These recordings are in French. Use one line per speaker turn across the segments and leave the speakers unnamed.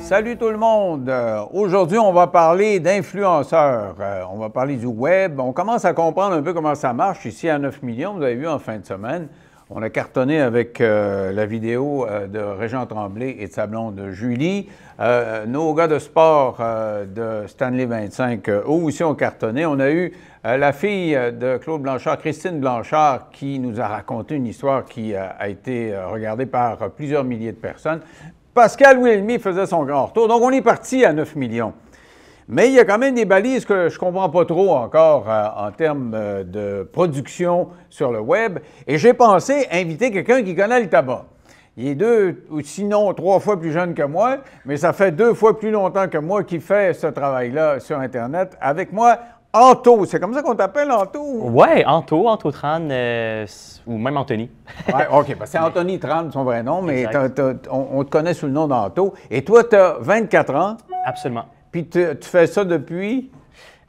Salut tout le monde! Aujourd'hui, on va parler d'influenceurs. On va parler du web. On commence à comprendre un peu comment ça marche ici à 9 millions. Vous avez vu en fin de semaine, on a cartonné avec la vidéo de Régent Tremblay et de sa blonde Julie. Nos gars de sport de Stanley 25, eux aussi ont cartonné. On a eu la fille de Claude Blanchard, Christine Blanchard, qui nous a raconté une histoire qui a été regardée par plusieurs milliers de personnes. Pascal Wilmy faisait son grand retour. Donc, on est parti à 9 millions. Mais il y a quand même des balises que je ne comprends pas trop encore en termes de production sur le web. Et j'ai pensé inviter quelqu'un qui connaît le tabac. Il est 2 ou sinon 3 fois plus jeune que moi, mais ça fait 2 fois plus longtemps que moi qu'il fait ce travail-là sur Internet. Avec moi, Anto. C'est comme ça qu'on t'appelle, Anto?
Oui, Anto Tran, ou même Anthony.
Oui, OK. Ben c'est Anthony Tran, son vrai nom, mais on te connaît sous le nom d'Anto. Et toi, tu as 24 ans.
Absolument.
Puis tu fais ça depuis?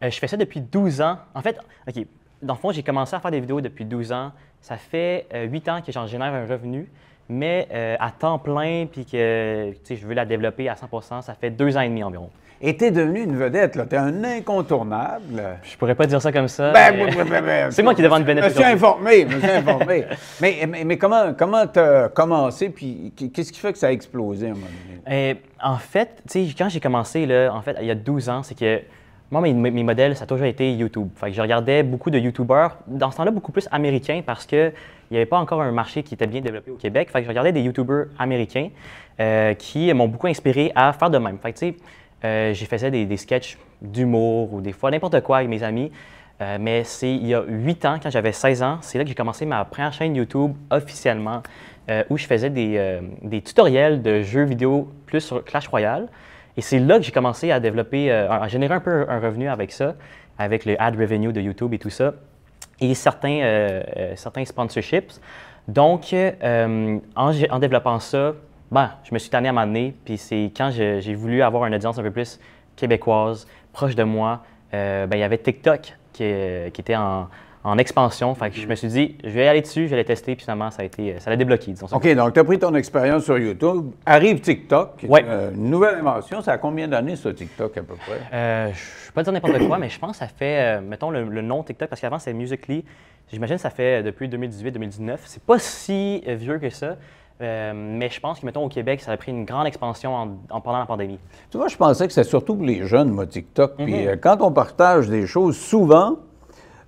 Je fais ça depuis 12 ans. En fait, OK, dans le fond, j'ai commencé à faire des vidéos depuis 12 ans. Ça fait 8 ans que j'en génère un revenu, mais à temps plein, puis que je veux la développer à 100 ça fait 2 ans et demi environ.
Et t'es devenu une vedette, là. T'es un incontournable.
Je pourrais pas dire ça comme ça.
C'est
moi qui devrais une vedette.
Je me suis informé. Mais comment t'as commencé, puis qu'est-ce qui fait que ça a explosé à un moment donné?
En fait, quand j'ai commencé, là, en fait, il y a 12 ans, c'est que moi, mes modèles, ça a toujours été YouTube. Fait que je regardais beaucoup de YouTubers, dans ce temps-là, beaucoup plus américains, parce qu'il n'y avait pas encore un marché qui était bien développé au Québec. Fait que je regardais des YouTubers américains qui m'ont beaucoup inspiré à faire de même. Fait que, j'ai fait des sketchs d'humour ou des fois n'importe quoi avec mes amis. Mais c'est il y a 8 ans, quand j'avais 16 ans, c'est là que j'ai commencé ma première chaîne YouTube officiellement, où je faisais des tutoriels de jeux vidéo plus sur Clash Royale. Et c'est là que j'ai commencé à développer, à générer un peu un revenu avec ça, avec le ad revenue de YouTube et tout ça, et certains sponsorships. Donc, en développant ça, je me suis tanné à m'amener, puis c'est quand j'ai voulu avoir une audience un peu plus québécoise, proche de moi, il y avait TikTok qui était en expansion. Fait que je me suis dit, je vais aller dessus, je vais les tester, puis finalement, ça l'a débloqué, disons ça.
OK, donc tu as pris ton expérience sur YouTube. Arrive TikTok, qui est une nouvelle invention. Ça a combien d'années, ça, TikTok, à peu près?
Je ne vais pas dire n'importe quoi, mais je pense que ça fait, mettons, le nom TikTok, parce qu'avant, c'était Musical.ly. J'imagine que ça fait depuis 2018-2019. C'est pas si vieux que ça. Mais je pense que, mettons, au Québec, ça a pris une grande expansion pendant la pandémie.
Tu vois, je pensais que c'était surtout pour les jeunes, moi, TikTok. Puis quand on partage des choses, souvent,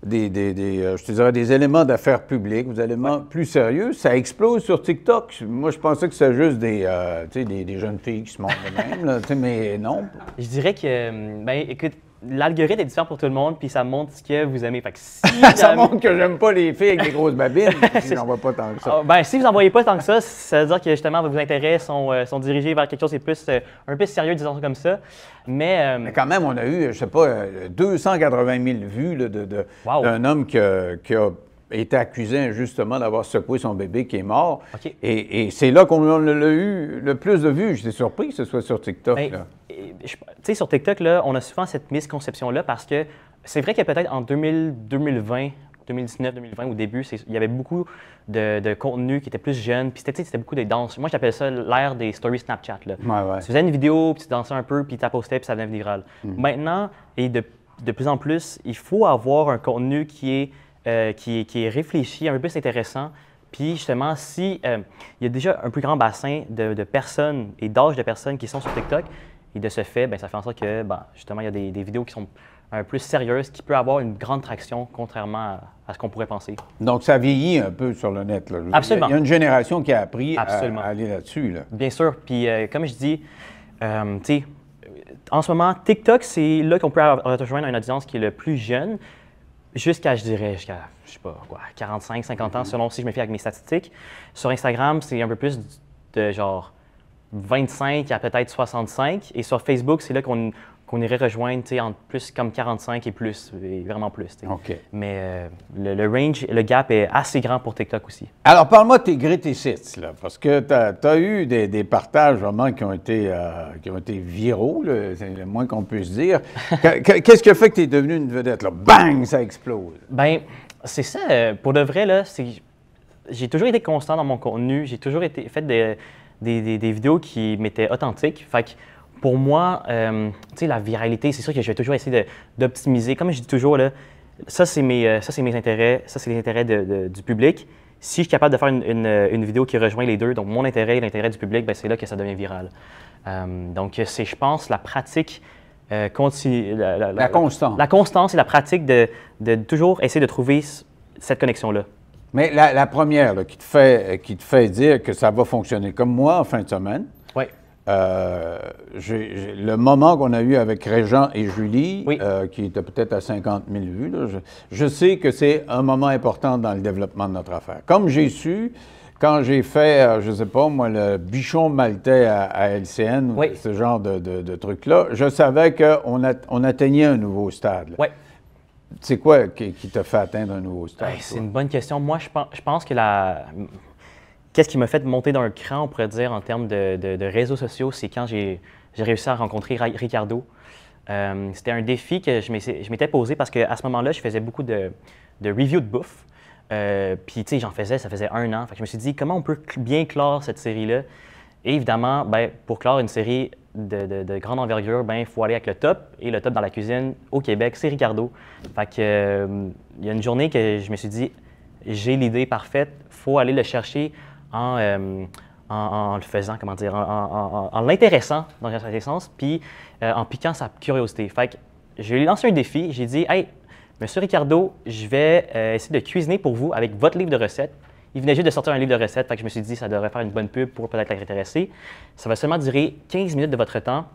je te dirais, des éléments d'affaires publiques, des éléments plus sérieux, ça explose sur TikTok. Moi, je pensais que c'était juste des jeunes filles qui se montrent de même, là, mais non.
Je dirais que, écoute, l'algorithme est différent pour tout le monde, puis ça montre ce que vous aimez. Fait que
ça montre que j'aime pas les filles avec des grosses babines, si j'en vois pas tant que ça.
Si vous n'en voyez pas tant que ça veut dire que justement vos intérêts sont dirigés vers quelque chose qui est plus, un peu sérieux, disons ça comme ça. Mais
quand même, on a eu, je sais pas, 280 000 vues là, d'un homme qui a été accusé injustement d'avoir secoué son bébé qui est mort.
Okay.
Et c'est là qu'on a eu le plus de vues. J'étais surpris que ce soit sur TikTok.
Tu sais, sur TikTok, là, on a souvent cette misconception-là parce que c'est vrai que peut-être en 2020, 2019, 2020, au début, il y avait beaucoup de contenu qui était plus jeune, puis c'était beaucoup des danses. Moi, j'appelle ça l'ère des stories Snapchat. Là.
Ouais.
Tu faisais une vidéo, puis tu dansais un peu, puis tu la postais, puis ça devenait viral. Maintenant, et de plus en plus, il faut avoir un contenu qui est réfléchi, un peu plus intéressant. Puis justement, si il y a déjà un plus grand bassin de personnes et d'âge de personnes qui sont sur TikTok, et de ce fait, ça fait en sorte que justement, il y a des vidéos qui sont un peu plus sérieuses, qui peuvent avoir une grande traction, contrairement à ce qu'on pourrait penser. Donc,
ça vieillit un peu sur le net. Là.
Absolument.
Il y a une génération qui a appris à aller là-dessus. Là.
Bien sûr. Puis comme je dis, en ce moment, TikTok, c'est là qu'on peut rejoindre une audience qui est le plus jeune, jusqu'à, je sais pas, 45, 50 ans, selon si je me fie avec mes statistiques. Sur Instagram, c'est un peu plus de genre 25 à peut-être 65. Et sur Facebook, c'est là qu'on irait rejoindre entre plus comme 45 et plus, et vraiment plus.
OK.
Mais le range, le gap est assez grand pour TikTok aussi.
Alors, parle-moi de tes greatest hits, là, parce que tu as eu des partages vraiment qui ont été viraux, c'est le moins qu'on puisse dire. Qu'est-ce qui a fait que tu es devenu une vedette? Là? Bang, ça explose.
C'est ça. Pour de vrai, là, j'ai toujours été constant dans mon contenu. J'ai toujours fait des vidéos qui m'étaient authentiques. Fait que pour moi, tu sais, la viralité, c'est sûr que je vais toujours essayer d'optimiser. Comme je dis toujours, là, ça, c'est mes intérêts, ça, c'est les intérêts du public. Si je suis capable de faire une vidéo qui rejoint les deux, donc mon intérêt et l'intérêt du public, ben, c'est là que ça devient viral. Donc, c'est, je pense, la pratique continue.
La constance.
La constance et la pratique de toujours essayer de trouver cette connexion-là.
Mais la première là, qui te fait dire que ça va fonctionner, comme moi en fin de semaine,
Oui.
le moment qu'on a eu avec Régent et Julie,
Oui.
qui était peut-être à 50 000 vues, là, je sais que c'est un moment important dans le développement de notre affaire. Comme j'ai su, quand j'ai fait, je ne sais pas, moi, le bichon maltais à LCN,
Oui.
ce genre de truc-là, je savais qu'on atteignait un nouveau stade. Là.
Oui.
C'est quoi qui t'a fait atteindre un nouveau stade?
C'est une bonne question. Moi, je pense que qu'est-ce qui m'a fait monter d'un cran, on pourrait dire, en termes de réseaux sociaux, c'est quand j'ai réussi à rencontrer Ricardo. C'était un défi que je m'étais posé parce qu'à ce moment-là, je faisais beaucoup de reviews de bouffe. Puis, tu sais, ça faisait 1 an. Fait que je me suis dit, comment on peut bien clore cette série-là? Et évidemment, ben, pour clore une série de grande envergure, il faut aller avec le top. Et le top dans la cuisine au Québec, c'est Ricardo. Fait que, il y a une journée que je me suis dit, j'ai l'idée parfaite, il faut aller le chercher en le faisant, comment dire, en l'intéressant dans un certain sens, puis en piquant sa curiosité. Fait que je lui ai lancé un défi. J'ai dit, hey, Monsieur Ricardo, je vais essayer de cuisiner pour vous avec votre livre de recettes. Il venait juste de sortir un livre de recettes, fait que je me suis dit ça devrait faire une bonne pub pour peut-être être intéressé. Ça va seulement durer 15 minutes de votre temps,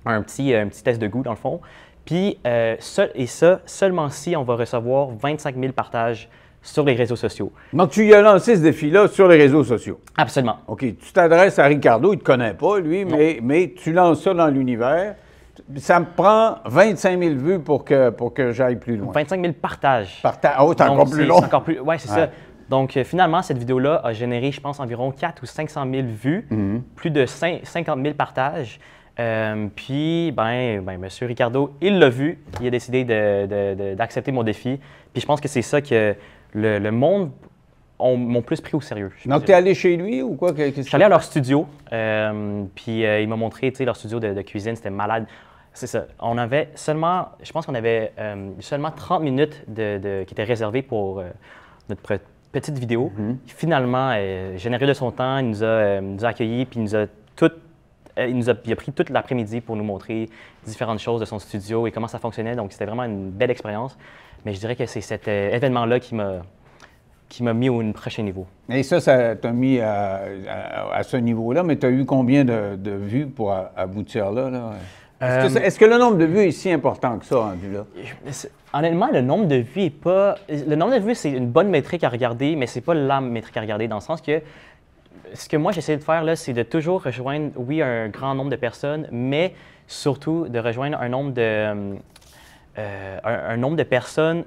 un petit test de goût dans le fond. Puis, seulement si on va recevoir 25 000 partages sur les réseaux sociaux.
Donc, tu lui as lancé ce défi-là sur les réseaux sociaux.
Absolument.
OK. Tu t'adresses à Ricardo, il ne te connaît pas, lui, mais tu lances ça dans l'univers. Ça me prend 25 000 vues pour que j'aille plus loin.
25 000 partages.
Oh, c'est encore plus long.
Oui, c'est ça. Donc, finalement, cette vidéo-là a généré, je pense, environ 400 ou 500 000 vues, plus de 50 000 partages. Puis, M. Ricardo, il l'a vu, il a décidé d'accepter mon défi. Puis, je pense que c'est ça que le monde m'ont plus pris au sérieux.
Donc, tu es allé chez lui ou quoi?
Je suis allé à leur studio, puis il m'a montré, tu sais, leur studio de cuisine, c'était malade. C'est ça. On avait seulement, je pense qu'on avait seulement 30 minutes qui étaient réservées pour notre petite vidéo. Finalement, généreux de son temps, il nous a accueillis, puis il a pris toute l'après-midi pour nous montrer différentes choses de son studio et comment ça fonctionnait. Donc, c'était vraiment une belle expérience. Mais je dirais que c'est cet événement-là qui m'a mis au prochain niveau.
Et ça t'a mis à ce niveau-là, mais tu as eu combien de vues pour aboutir là? Est-ce que le nombre de vues est si important que ça, rendu là?
Honnêtement, le nombre de vues est pas... Le nombre de vues, c'est une bonne métrique à regarder, mais c'est pas la métrique à regarder dans le sens que ce que moi, j'essaie de faire, là, c'est de toujours rejoindre, oui, un grand nombre de personnes, mais surtout de rejoindre un nombre de personnes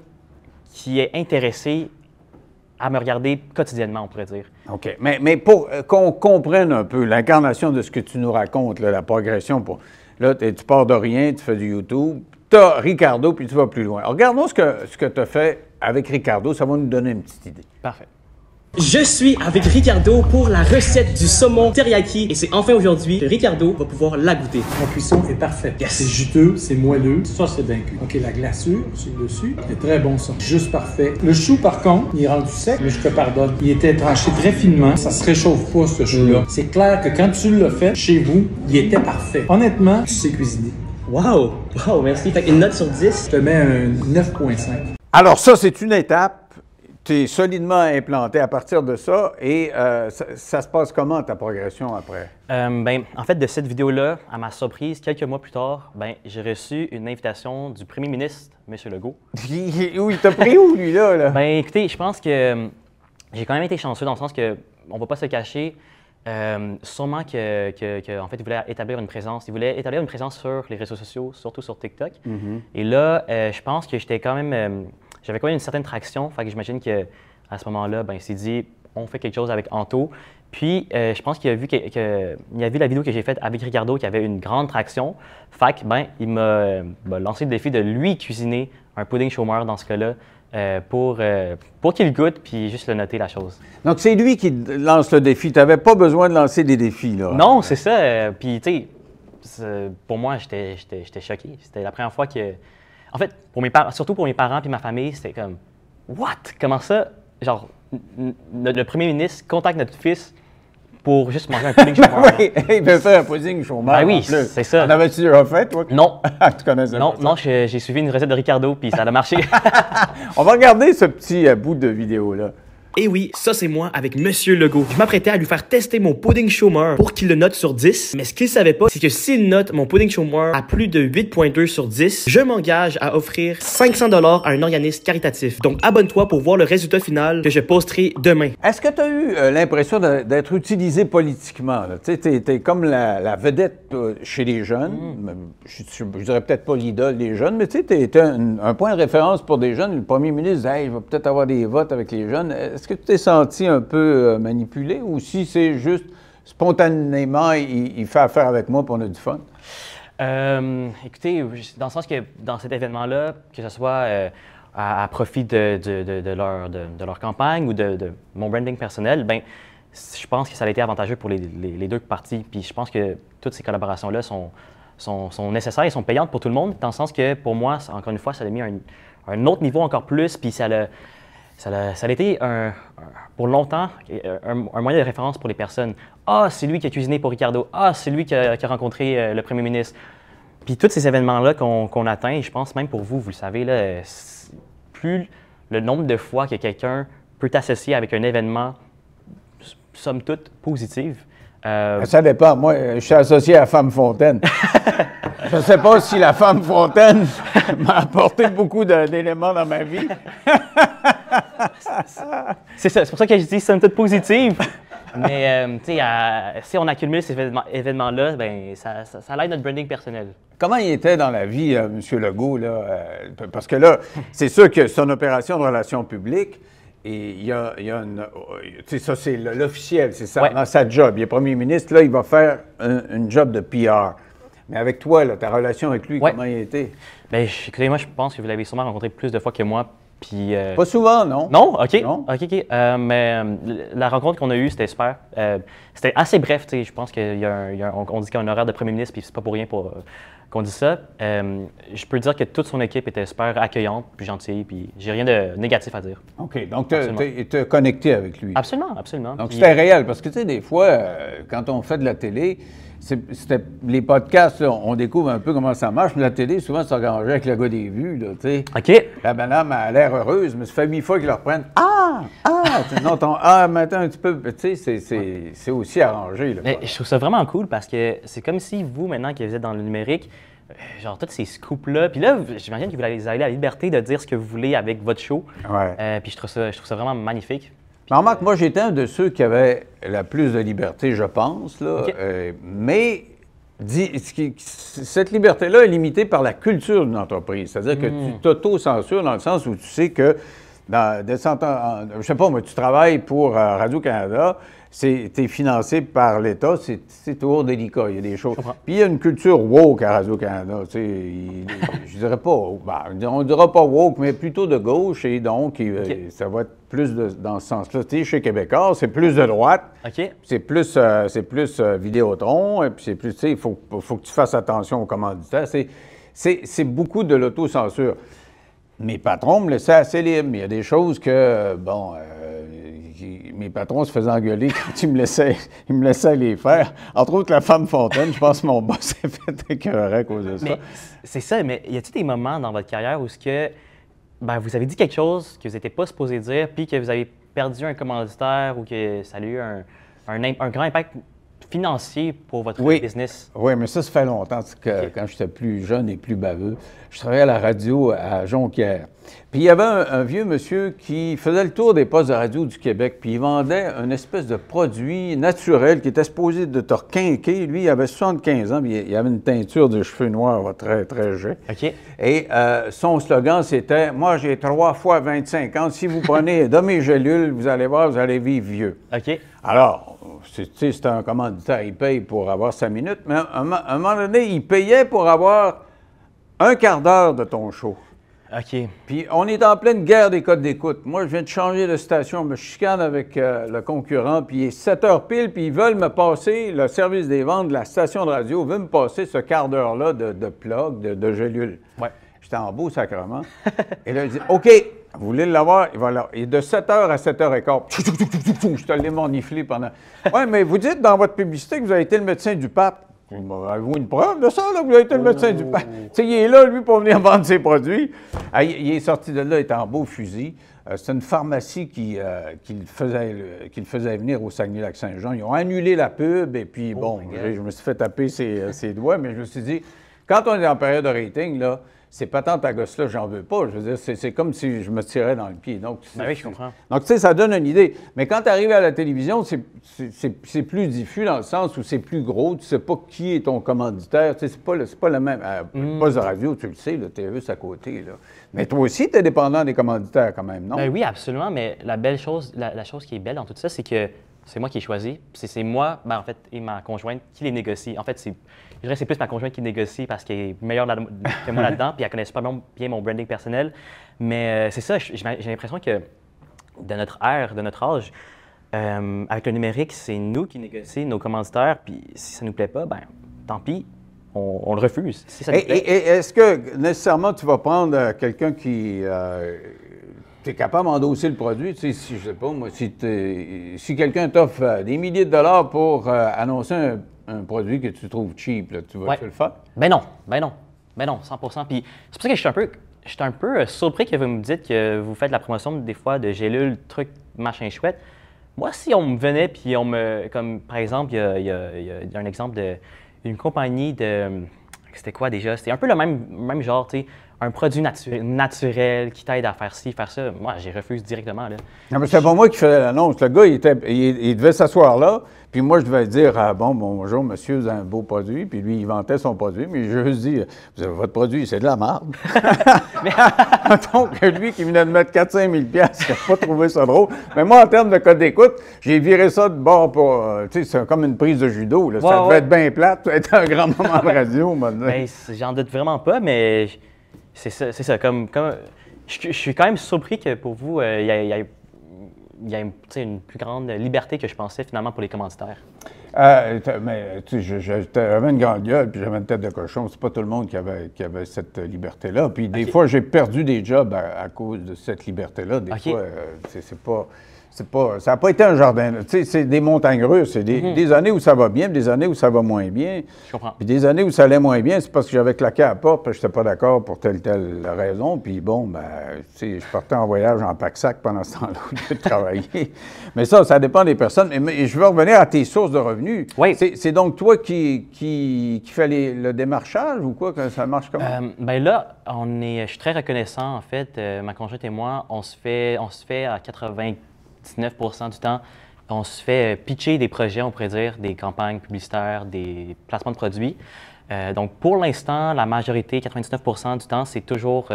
qui est intéressé à me regarder quotidiennement, on pourrait dire.
OK. Mais pour qu'on comprenne un peu l'incarnation de ce que tu nous racontes, là, la progression, là, tu pars de rien, tu fais du YouTube, tu as Ricardo, puis tu vas plus loin. Alors, regardons ce que tu as fait avec Ricardo, ça va nous donner une petite idée.
Parfait.
Je suis avec Ricardo pour la recette du saumon teriyaki et c'est enfin aujourd'hui que Ricardo va pouvoir la goûter.
La cuisson est parfaite.
Yes.
C'est juteux, c'est moelleux. Ça, c'est bien cuit. OK, la glaçure sur le dessus, c'est très bon ça. Juste parfait. Le chou, par contre, il est rendu sec, mais je te pardonne. Il était tranché très finement. Ça se réchauffe pas, ce chou-là. C'est clair que quand tu l'as fait chez vous, il était parfait. Honnêtement, tu sais cuisiner.
Wow! Wow, merci. Fait une note sur 10.
Je te mets un 9,5.
Alors ça, c'est une étape. Tu es solidement implanté à partir de ça et ça se passe comment ta progression après?
En fait, de cette vidéo-là, à ma surprise, quelques mois plus tard, j'ai reçu une invitation du premier ministre, M. Legault.
Oui, il t'a pris où, lui, là?
Écoutez, je pense que j'ai quand même été chanceux dans le sens que on va pas se cacher. Sûrement en fait, il voulait établir une présence. Il voulait établir une présence sur les réseaux sociaux, surtout sur TikTok. Et là, je pense que j'étais quand même... j'avais quand même une certaine traction. Fait que j'imagine qu'à ce moment-là, il s'est dit, on fait quelque chose avec Anto. Puis, je pense qu'il a vu il a vu la vidéo que j'ai faite avec Ricardo qui avait une grande traction. Fait que, il m'a lancé le défi de lui cuisiner un pudding chômeur dans ce cas-là. Pour qu'il goûte, puis juste le noter, la chose.
Donc, c'est lui qui lance le défi. Tu n'avais pas besoin de lancer des défis, là.
Non, c'est ça. Puis, tu sais, pour moi, j'étais choqué. C'était la première fois que... En fait, surtout pour mes parents et ma famille, c'était comme « What? Comment ça? » Genre, le premier ministre contacte notre fils pour juste manger un pudding chômeur.
Oui, il veut faire un pudding chômeur.
Ben oui, c'est ça.
En avais-tu déjà fait, toi?
Non.
Tu connaissais
Non,
pas ça?
non, j'ai suivi une recette de Ricardo, puis ça a marché.
On va regarder ce petit bout de vidéo-là.
Et oui, ça c'est moi avec Monsieur Legault. Je m'apprêtais à lui faire tester mon pudding chômeur pour qu'il le note sur 10. Mais ce qu'il savait pas, c'est que s'il note mon pudding chômeur à plus de 8.2 sur 10, je m'engage à offrir 500 $ à un organisme caritatif. Donc abonne-toi pour voir le résultat final que je posterai demain.
Est-ce que tu as eu l'impression d'être utilisé politiquement? Tu sais, t'es comme la vedette chez les jeunes. Je dirais peut-être pas l'idole des jeunes, mais tu sais, t'es un point de référence pour des jeunes. Le premier ministre dit « Hey, je vais peut-être avoir des votes avec les jeunes. » Est-ce que tu t'es senti un peu manipulé ou si c'est juste spontanément, il fait affaire avec moi et on a du fun?
Écoutez, dans le sens que dans cet événement-là, que ce soit à profit de leur campagne ou de mon branding personnel, ben, je pense que ça a été avantageux pour les deux parties. Puis je pense que toutes ces collaborations-là sont nécessaires et sont payantes pour tout le monde, dans le sens que pour moi, encore une fois, ça a mis un autre niveau encore plus, puis ça a été pour longtemps un moyen de référence pour les personnes. Ah, c'est lui qui a cuisiné pour Ricardo. Ah, c'est lui qui a rencontré le premier ministre. Puis tous ces événements-là qu'on atteint, je pense même pour vous, vous le savez, là, plus le nombre de fois que quelqu'un peut t'associer avec un événement, somme toute, positive.
Ça dépend. Moi, je suis associé à Femme Fontaine. Je ne sais pas si la Femme Fontaine m'a apporté beaucoup d'éléments dans ma vie.
C'est ça, c'est pour ça que je dis somme toute positive. Mais tu sais, si on accumule ces événements-là, ben ça aide notre branding personnel.
Comment il était dans la vie, M. Legault, là? Parce que là, c'est sûr que c'est une opération de relations publiques. Et il y a une... Tu sais, ça, c'est l'officiel, c'est ça, dans sa job. Il est premier ministre, là, il va faire une job de PR. Mais avec toi, là, ta relation avec lui, comment il a été?
Bien, écoutez, moi, je pense que vous l'avez sûrement rencontré plus de fois que moi. Puis,
pas souvent, non?
Non? OK.
Non?
OK. Mais la rencontre qu'on a eue, c'était super. C'était assez bref, tu sais. Je pense qu'on dit qu'il y a un horaire de premier ministre, puis c'est pas pour rien qu'on dit ça. Je peux dire que toute son équipe était super accueillante, puis gentille, puis j'ai rien de négatif à dire.
OK. Donc, tu es connecté avec lui.
Absolument, absolument.
Donc, c'était réel, parce que, tu sais, des fois, quand on fait de la télé, les podcasts, là, on découvre un peu comment ça marche, mais la télé, souvent, c'est arrangé avec le gars des vues, là, tu sais.
OK.
La madame a l'air heureuse, mais ça fait 1000 fois qu'ils le reprennent. Maintenant, un petit peu, tu sais, c'est aussi arrangé, là.
Mais je trouve ça vraiment cool parce que c'est comme si vous, maintenant, qui êtes dans le numérique, genre, tous ces scoops-là, puis là, j'imagine que vous avez la liberté de dire ce que vous voulez avec votre show.
Ouais.
Puis je trouve ça vraiment magnifique.
Mais remarque, moi, j'étais un de ceux qui avait la plus de liberté, je pense, là.
OK.
Mais cette liberté-là est limitée par la culture d'une entreprise. C'est-à-dire que tu t'auto-censures dans le sens où tu sais que, je sais pas, moi, tu travailles pour Radio-Canada, tu es financé par l'État, c'est toujours délicat, il y a des choses. Puis il y a une culture woke à Radio-Canada, tu sais, je dirais pas, on dira pas woke, mais plutôt de gauche, et donc ça va être plus dans ce sens-là. Tu sais, chez Québécois, c'est plus de droite, c'est plus Vidéotron, et puis c'est plus, tu sais, il faut que tu fasses attention aux commanditaires. C'est beaucoup de l'autocensure. Mes patrons me laissaient assez libre. Il y a des choses que, mes patrons se faisaient engueuler quand ils me laissaient les faire. Entre autres, la Femme Fontaine, je pense que mon boss s'est fait écœurer à cause de ça.
Mais c'est ça, mais y a-t-il des moments dans votre carrière où vous avez dit quelque chose que vous n'étiez pas supposé dire, puis que vous avez perdu un commanditaire ou que ça a eu un grand impact financier pour votre business?
Oui, mais ça fait longtemps que quand j'étais plus jeune et plus baveux, je travaillais à la radio à Jonquière. Puis il y avait un vieux monsieur qui faisait le tour des postes de radio du Québec, puis il vendait une espèce de produit naturel qui était supposé de te requinquer. Lui, il avait 75 ans, puis il avait une teinture de cheveux noirs très, très jeune.
OK.
Et son slogan, c'était « Moi, j'ai 3 fois 25 ans. Si vous prenez de mes gélules, vous allez voir, vous allez vivre vieux. »
OK.
Alors, c'est un commanditaire, il paye pour avoir 5 minutes, mais à un moment donné, il payait pour avoir un quart d'heure de ton show.
OK.
Puis on est en pleine guerre des codes d'écoute. Moi, je viens de changer de station, je me chicane avec le concurrent, puis il est 7 heures pile, puis ils veulent me passer, le service des ventes de la station de radio veut me passer ce quart d'heure-là de plug, de gélule.
Ouais.
J'étais en beau sacrement. Et là, il dit, OK, vous voulez l'avoir? Il va l'avoir. Et de 7 h à 7h15, je te l'ai morniflé pendant... Oui, mais vous dites dans votre publicité que vous avez été le médecin du pape. Avez-vous une preuve de ça, là, que vous avez été le médecin du pape? Tu sais, il est là, lui, pour venir vendre ses produits. Ah, il est sorti de là, il était en beau fusil. C'est une pharmacie qui le faisait venir au Saguenay-Lac-Saint-Jean. Ils ont annulé la pub, et puis, bon, je me suis fait taper ses doigts, mais je me suis dit, quand on est en période de rating, là, ces patentes à gosse-là, j'en veux pas. Je veux dire, c'est comme si je me tirais dans le pied. Donc,
oui, je comprends.
Donc, tu sais, ça donne une idée. Mais quand tu arrives à la télévision, c'est plus diffus dans le sens où c'est plus gros. Tu sais pas qui est ton commanditaire. Tu sais, c'est pas le même. Poste de radio, tu le sais, là, t'es juste à côté, là. Mais toi aussi, tu es dépendant des commanditaires quand même, non?
Ben oui, absolument. Mais la belle chose, la chose qui est belle dans tout ça, c'est que c'est moi qui ai choisi. C'est moi, ben, en fait, et ma conjointe qui les négocie. En fait, je dirais que c'est plus ma conjointe qui négocie parce qu'elle est meilleure que moi là-dedans, puis elle connaît super bien mon branding personnel. Mais c'est ça, j'ai l'impression que de notre ère, de notre âge, avec le numérique, c'est nous qui négocions nos commanditaires, puis si ça ne nous plaît pas, ben tant pis, on le refuse. Si ça nous plaît.
Et est-ce que nécessairement tu vas prendre quelqu'un qui... tu es capable d'endosser le produit, tu sais, si, je sais pas, moi, si quelqu'un t'offre des milliers de dollars pour annoncer un produit que tu trouves cheap, là, tu vas-tu le faire?
Ben non, 100%. Puis c'est pour ça que je suis un peu surpris que vous me dites que vous faites la promotion des fois de gélules, trucs, machin chouette. Moi, si on me venait puis on me, comme par exemple, il y a un exemple d'une compagnie de, c'était quoi déjà? C'était un peu le même genre, tu sais, un produit naturel qui t'aide à faire ci, faire ça. Moi, j'ai refusé directement, là.
Non, mais c'est pas moi qui faisais l'annonce. Le gars, il devait s'asseoir là, puis moi, je devais dire, bonjour, monsieur, vous avez un beau produit. Puis lui, il vantait son produit, mais je lui ai dit, votre produit, c'est de la merde. Donc, lui qui venait de mettre 4-5 000 $, il n'a pas trouvé ça drôle. Mais moi, en termes de code d'écoute, j'ai viré ça de bord pour, tu sais, c'est comme une prise de judo, là. Ça devait être bien plate, ça devait être un grand moment de radio, maintenant.
Ben, j'en doute vraiment pas, mais c'est ça. Je suis quand même surpris que pour vous, il y a une plus grande liberté que je pensais finalement pour les commanditaires.
Mais tu sais, j'avais une grande gueule, puis j'avais une tête de cochon. C'est pas tout le monde qui avait cette liberté-là. Puis des fois, j'ai perdu des jobs à cause de cette liberté-là. Des fois, ça n'a pas été un jardin. Tu sais, c'est des montagnes russes. C'est des années où ça va bien, puis des années où ça va moins bien.
Je comprends.
Puis des années où ça allait moins bien, c'est parce que j'avais claqué à la porte, puis je n'étais pas d'accord pour telle raison. Puis bon, ben, tu sais, je partais en voyage en pack-sac pendant ce temps-là au lieu de travailler. Mais ça dépend des personnes. Mais je veux revenir à tes sources de revenus.
Oui.
C'est donc toi qui fais le démarchage ou quoi, que ça marche comment?
Ben là, je suis très reconnaissant, en fait. Ma conjointe et moi, on se fait à 99% du temps, on se fait pitcher des projets, on pourrait dire, des campagnes publicitaires, des placements de produits. Donc, pour l'instant, la majorité, 99% du temps, c'est toujours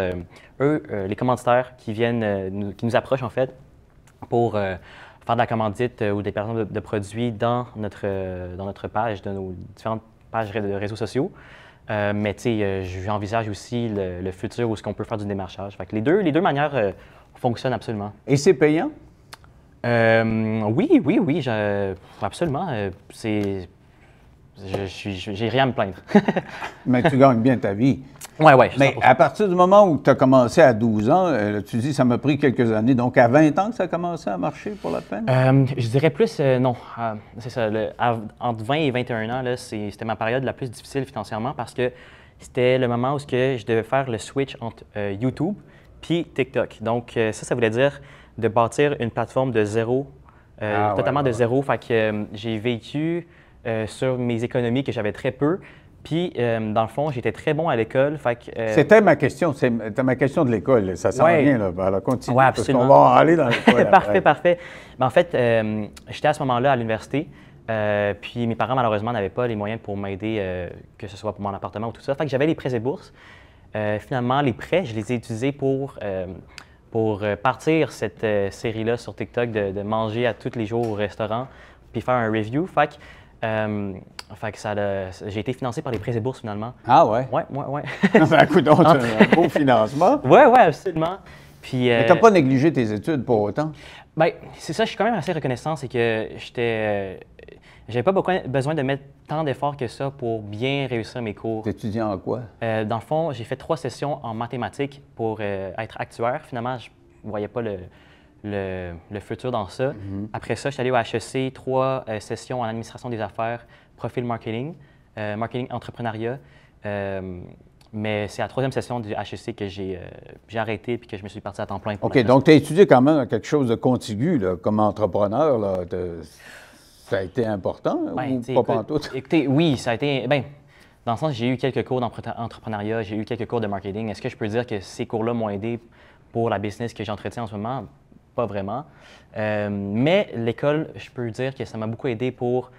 eux, les commanditaires, qui qui nous approchent, en fait, pour faire de la commandite ou des placements de produits dans notre page, de nos différentes pages de réseaux sociaux. Mais, tu sais, j'envisage aussi le futur où est-ce qu'on peut faire du démarchage. Fait que les deux manières fonctionnent absolument.
Et c'est payant?
Oui, absolument. J'ai rien à me plaindre.
Mais tu gagnes bien ta vie.
Oui.
Mais à partir du moment où tu as commencé à 12 ans, tu dis ça m'a pris quelques années. Donc à 20 ans que ça a commencé à marcher pour la peine?
Je dirais plus, non. C'est ça. Entre 20 et 21 ans, c'était ma période la plus difficile financièrement parce que c'était le moment où je devais faire le switch entre YouTube puis TikTok. Donc ça voulait dire de bâtir une plateforme de zéro, totalement de zéro. Fait que j'ai vécu sur mes économies que j'avais très peu. Puis, dans le fond, j'étais très bon à l'école.
C'était ma question. C'était ma question de l'école. Ça s'en vient, là. Alors, continue.
Oui, absolument.
Parce qu'on va aller dans l'école.
Parfait. Mais en fait, j'étais à ce moment-là à l'université. Puis, mes parents, malheureusement, n'avaient pas les moyens pour m'aider, que ce soit pour mon appartement ou tout ça. Fait que j'avais les prêts et bourses. Finalement, les prêts, je les ai utilisés pour partir cette série-là sur TikTok de manger à tous les jours au restaurant puis faire un review. Fait que Fait que j'ai été financé par les prêts et bourses finalement.
Ah ouais?
Ouais.
Ben, écoute, donc, c'est un beau financement.
Ouais, absolument. Puis,
Mais tu n'as pas négligé tes études pour autant?
Ben, c'est ça, je suis quand même assez reconnaissant, c'est que j'avais pas besoin de mettre tant d'efforts que ça pour bien réussir mes cours.
Tu étudiais en quoi?
Dans le fond, j'ai fait 3 sessions en mathématiques pour être actuaire. Finalement, je ne voyais pas le futur dans ça. Après ça, je suis allé au HEC, 3 sessions en administration des affaires, profil marketing, marketing entrepreneuriat. Mais c'est à la 3e session du HEC que j'ai arrêté puis que je me suis parti à temps plein.
OK, donc tu as étudié quand même quelque chose de contigu là, comme entrepreneur. Là. Ça a été important ou pas pantoute?
Écoutez, oui, ça a été... Bien, dans le sens, j'ai eu quelques cours d'entrepreneuriat, j'ai eu quelques cours de marketing. Est-ce que je peux dire que ces cours-là m'ont aidé pour la business que j'entretiens en ce moment? Pas vraiment. Mais l'école, je peux dire que ça m'a beaucoup aidé pour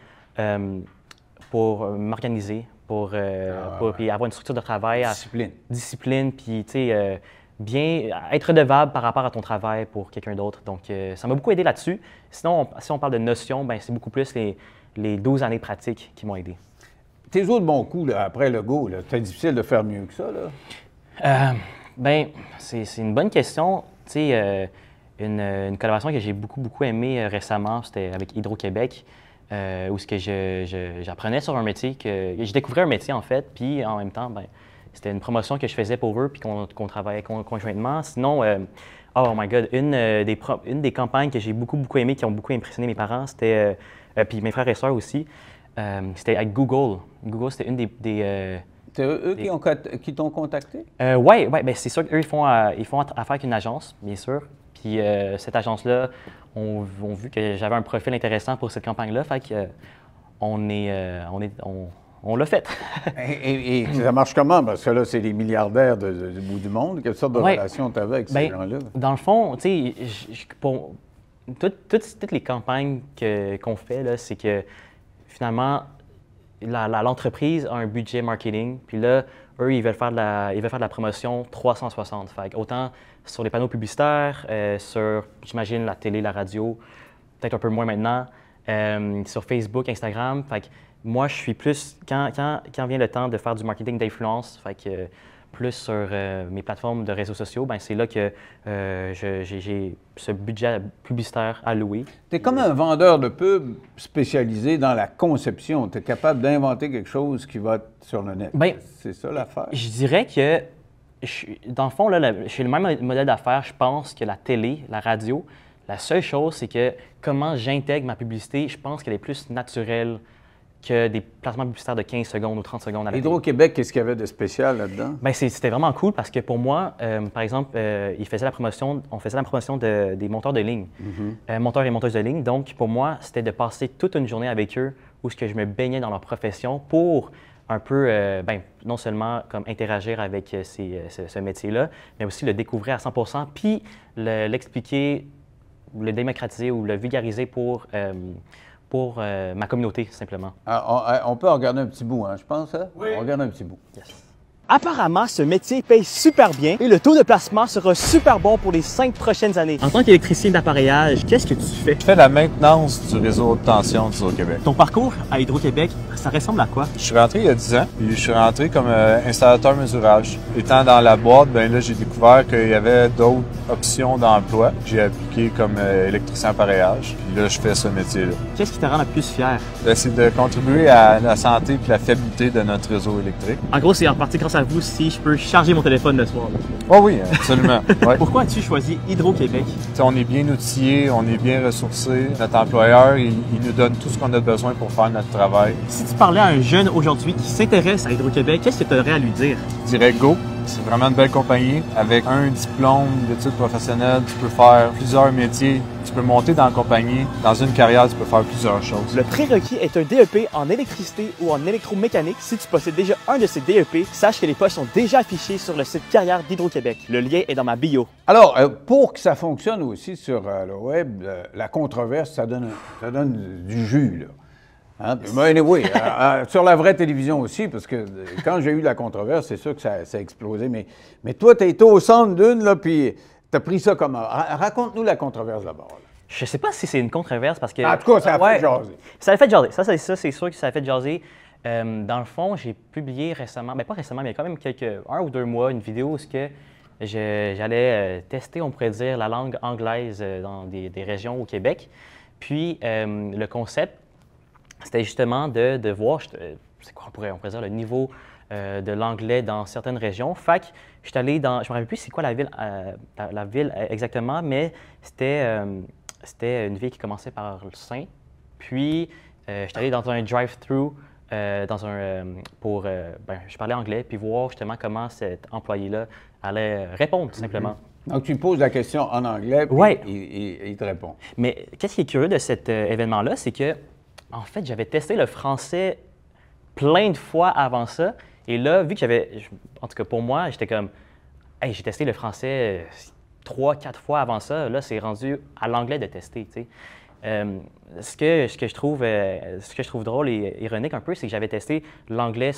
m'organiser, pour avoir une structure de travail. Discipline, puis tu sais, bien être redevable par rapport à ton travail pour quelqu'un d'autre. Donc, ça m'a beaucoup aidé là-dessus. Sinon, si on parle de notions, ben c'est beaucoup plus les 12 années pratiques qui m'ont aidé.
Tes autres bons coups, là, après le go, c'était difficile de faire mieux que ça, là?
Bien, c'est une bonne question. Tu sais, une collaboration que j'ai beaucoup aimée récemment, c'était avec Hydro-Québec. Où ce que j'apprenais sur un métier, je découvrais un métier en fait, puis en même temps, ben, c'était une promotion que je faisais pour eux, puis qu'on travaillait conjointement. Sinon, oh my God, une des campagnes que j'ai beaucoup aimées, qui ont beaucoup impressionné mes parents, c'était, puis mes frères et sœurs aussi, c'était avec Google. Google, c'était une des
c'est eux qui t'ont contacté?
Oui, ben, c'est sûr qu'eux, ils font affaire avec une agence, bien sûr. Puis cette agence-là, ont vu que j'avais un profil intéressant pour cette campagne-là, fait que on l'a fait.
et ça marche comment? Parce que là, c'est les milliardaires du bout du monde. Quelle sorte de relation tu avais avec ces gens-là?
Dans le fond, tu sais, toutes les campagnes qu'on fait, là, c'est que finalement, l'entreprise a un budget marketing, puis là, eux, ils veulent faire de la promotion 360. Fait que autant sur les panneaux publicitaires, sur, j'imagine, la télé, la radio, peut-être un peu moins maintenant, sur Facebook, Instagram. Fait que moi, je suis plus, quand vient le temps de faire du marketing d'influence, fait que plus sur mes plateformes de réseaux sociaux, ben c'est là que j'ai ce budget publicitaire alloué.
Tu es comme un vendeur de pub spécialisé dans la conception. Tu es capable d'inventer quelque chose qui va sur le net.
Bien,
c'est ça l'affaire?
Je dirais que, dans le fond, là, chez le même modèle d'affaires, je pense que la télé, la radio, la seule chose, c'est que comment j'intègre ma publicité, je pense qu'elle est plus naturelle que des placements publicitaires de 15 secondes ou 30 secondes à la télé.
Hydro-Québec, qu'est-ce qu'il y avait de spécial là-dedans?
Bien, c'était vraiment cool parce que pour moi, par exemple, on faisait la promotion des monteurs de ligne, monteurs et monteuses de ligne. Donc, pour moi, c'était de passer toute une journée avec eux où ce que je me baignais dans leur profession pour un peu, non seulement comme interagir avec ce métier-là, mais aussi le découvrir à 100 % puis l'expliquer, le démocratiser ou le vulgariser pour ma communauté, simplement.
On peut en regarder un petit bout, hein, je pense. Hein? Oui. On regarde un petit bout.
Yes.
Apparemment, ce métier paye super bien et le taux de placement sera super bon pour les 5 prochaines années. En tant qu'électricien d'appareillage, qu'est-ce que tu fais?
Je fais la maintenance du réseau haute tension d'Hydro-Québec.
Ton parcours à Hydro-Québec, ça ressemble à quoi?
Je suis rentré il y a 10 ans, puis je suis rentré comme installateur mesurage. Étant dans la boîte, ben là, j'ai découvert qu'il y avait d'autres options d'emploi. J'ai appliqué comme électricien appareillage, puis là, je fais ce métier-là.
Qu'est-ce qui te rend le plus fier?
Ben, c'est de contribuer à la santé et la fiabilité de notre réseau électrique.
En gros, c'est en partie grâce à vous si je peux charger mon téléphone le soir.
Oh oui, absolument. Ouais.
Pourquoi as-tu choisi Hydro-Québec?
On est bien outillé, on est bien ressourcé. Notre employeur, il nous donne tout ce qu'on a besoin pour faire notre travail.
Si tu parlais à un jeune aujourd'hui qui s'intéresse à Hydro-Québec, qu'est-ce que tu aurais à lui dire?
Je dirais go. C'est vraiment une belle compagnie. Avec un diplôme d'études professionnelles, tu peux faire plusieurs métiers. Tu peux monter dans la compagnie. Dans une carrière, tu peux faire plusieurs choses.
Le prérequis est un DEP en électricité ou en électromécanique. Si tu possèdes déjà un de ces DEP, sache que les postes sont déjà affichés sur le site Carrière d'Hydro-Québec. Le lien est dans ma bio.
Alors, pour que ça fonctionne aussi sur le web, la controverse, ça donne du jus, là. Hein? Mais anyway, sur la vraie télévision aussi, parce que quand j'ai eu la controverse, c'est sûr que ça a explosé. Mais toi, tu as été au centre d'une, là, puis tu as pris ça comment? Raconte-nous la controverse d'abord.
Je sais pas si c'est une controverse parce que...
En tout cas, ça a fait jaser.
Ça a fait jaser. Ça, c'est sûr que ça a fait jaser. Dans le fond, j'ai publié récemment, pas récemment, mais quand même un ou deux mois, une vidéo où j'allais tester, on pourrait dire, la langue anglaise dans des régions au Québec. Puis, le concept, c'était justement de voir, c'est quoi, on pourrait dire, le niveau de l'anglais dans certaines régions. Fait que je suis allé dans, je me rappelle plus c'est quoi la ville exactement, mais c'était une ville qui commençait par le Saint. Puis, je suis allé dans un drive-thru je parlais anglais, puis voir justement comment cet employé-là allait répondre, tout simplement.
Donc, tu poses la question en anglais, puis
ouais.
il te répond.
Mais qu'est-ce qui est curieux de cet événement-là, c'est que, en fait, j'avais testé le français plein de fois avant ça. Et là, vu que en tout cas pour moi, j'étais comme, hey, j'ai testé le français 3-4 fois avant ça. Là, c'est rendu à l'anglais de tester, tu sais. Ce que je trouve drôle et ironique un peu, c'est que j'avais testé l'anglais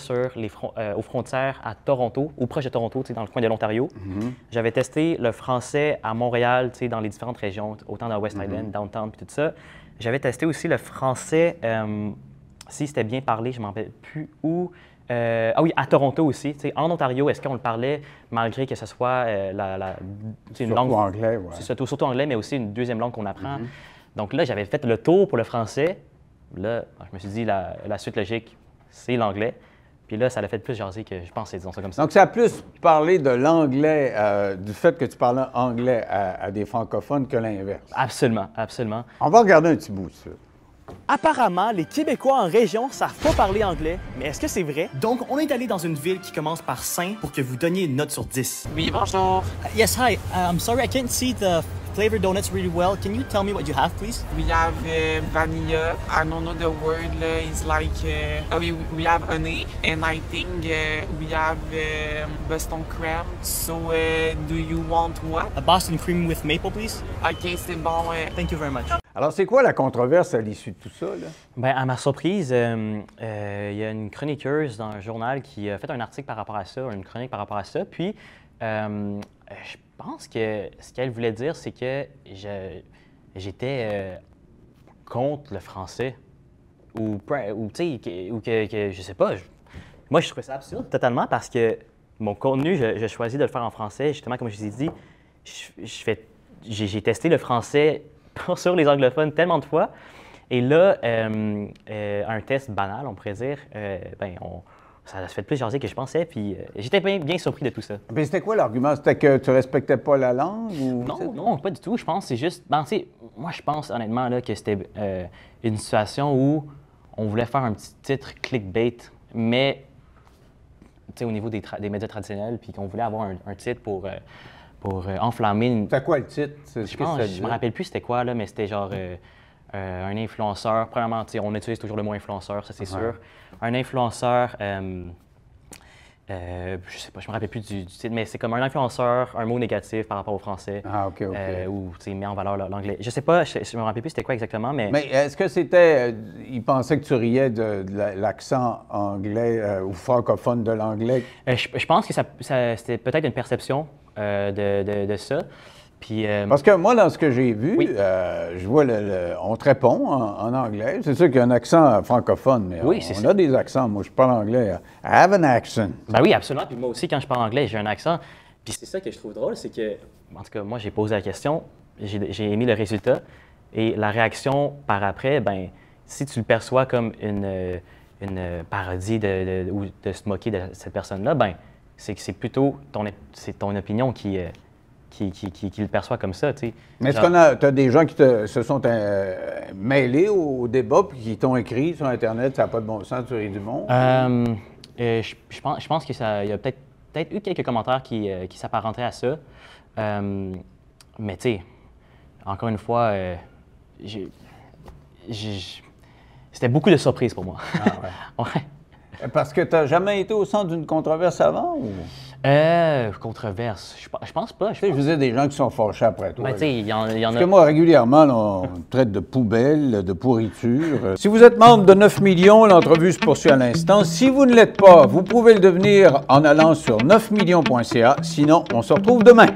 aux frontières à Toronto, ou proche de Toronto, dans le coin de l'Ontario. J'avais testé le français à Montréal, dans les différentes régions, autant dans West Island, Downtown, puis tout ça. J'avais testé aussi le français, si c'était bien parlé, je ne m'en rappelle plus où. Ah oui, à Toronto aussi. En Ontario, est-ce qu'on le parlait malgré que ce soit une langue...
Surtout anglais, oui.
C'est surtout anglais, mais aussi une deuxième langue qu'on apprend. Donc là, j'avais fait le tour pour le français. Là, je me suis dit, la suite logique, c'est l'anglais. Puis là, ça l'a fait plus jaser que je pensais, disons ça comme ça.
Donc, ça a plus parlé de l'anglais, du fait que tu parlais anglais à des francophones que l'inverse.
Absolument, absolument.
On va regarder un petit bout de ça.
Apparemment, les Québécois en région savent pas parler anglais, mais est-ce que c'est vrai? Donc, on est allé dans une ville qui commence par Saint pour que vous donniez une note sur 10.
Oui, bonjour.
Yes, hi. I'm sorry, I can't see the flavored donuts really well. Can you tell me what you have, please?
We have vanilla. I don't know the word. It's like we have honey, and I think we have Boston cream. So, do you want what?
A Boston cream with maple, please.
Ok, c'est bon.
Thank you very much.
Alors, c'est quoi la controverse à l'issue de tout ça, là?
Bien, à ma surprise, il y a une chroniqueuse dans un journal qui a fait un article par rapport à ça, une chronique par rapport à ça. Puis, je pense que ce qu'elle voulait dire, c'est que j'étais contre le français. Ou tu sais, ou que je sais pas. Moi, je trouvais ça absurde totalement parce que mon contenu, je choisis de le faire en français. Justement, comme je vous ai dit, j'ai testé le français sur les anglophones tellement de fois. Et là, un test banal, on pourrait dire, ça se fait plus jaser que je pensais. Puis j'étais bien surpris de tout ça.
Mais c'était quoi l'argument? C'était que tu respectais pas la langue? Ou...
Non, pas du tout. Je pense que c'est juste... moi, je pense honnêtement là, que c'était une situation où on voulait faire un petit titre clickbait, mais au niveau des médias traditionnels, puis qu'on voulait avoir un titre pour enflammer une...
C'était quoi le titre?
Je me rappelle plus c'était quoi, là, mais c'était genre un influenceur. Premièrement, on utilise toujours le mot influenceur, ça c'est sûr. Un influenceur, je sais pas, je me rappelle plus du titre, mais c'est comme un influenceur, un mot négatif par rapport au français.
Ah, OK.
Ou met en valeur l'anglais. Je sais pas, je me rappelle plus c'était quoi exactement, mais...
Mais est-ce que c'était... il pensait que tu riais de l'accent anglais ou francophone de l'anglais?
Je pense que c'était peut-être une perception de ça. Puis,
parce que moi, dans ce que j'ai vu,
oui.
Je vois on te répond en anglais. C'est sûr qu'il y a un accent francophone, mais
oui,
on a des accents. Moi, je parle anglais. I have an accent.
Ben oui, absolument. Puis moi aussi, quand je parle anglais, j'ai un accent. Puis c'est ça que je trouve drôle, c'est que, en tout cas, moi, j'ai posé la question, j'ai émis le résultat, et la réaction par après, ben, si tu le perçois comme une parodie ou de se moquer de cette personne-là, ben, c'est que c'est plutôt ton opinion qui le perçoit comme ça, tu sais.
Mais est-ce que tu as des gens qui se sont mêlés au débat puis qui t'ont écrit sur Internet, ça n'a pas de bon sens, tu ris du monde?
Je pense qu'il y a peut-être eu quelques commentaires qui s'apparentaient à ça. Mais tu sais, encore une fois, c'était beaucoup de surprises pour moi.
Ah ouais. Ouais. Parce que tu n'as jamais été au centre d'une controverse avant? Ou...
Controverse, je pense pas.
Je veux dire, des gens qui sont fâchés après toi.
Ben, il y en
Parce
a...
que moi, régulièrement, là, on me traite de poubelle, de pourriture. Si vous êtes membre de 9 millions, l'entrevue se poursuit à l'instant. Si vous ne l'êtes pas, vous pouvez le devenir en allant sur 9millions.ca. Sinon, on se retrouve demain.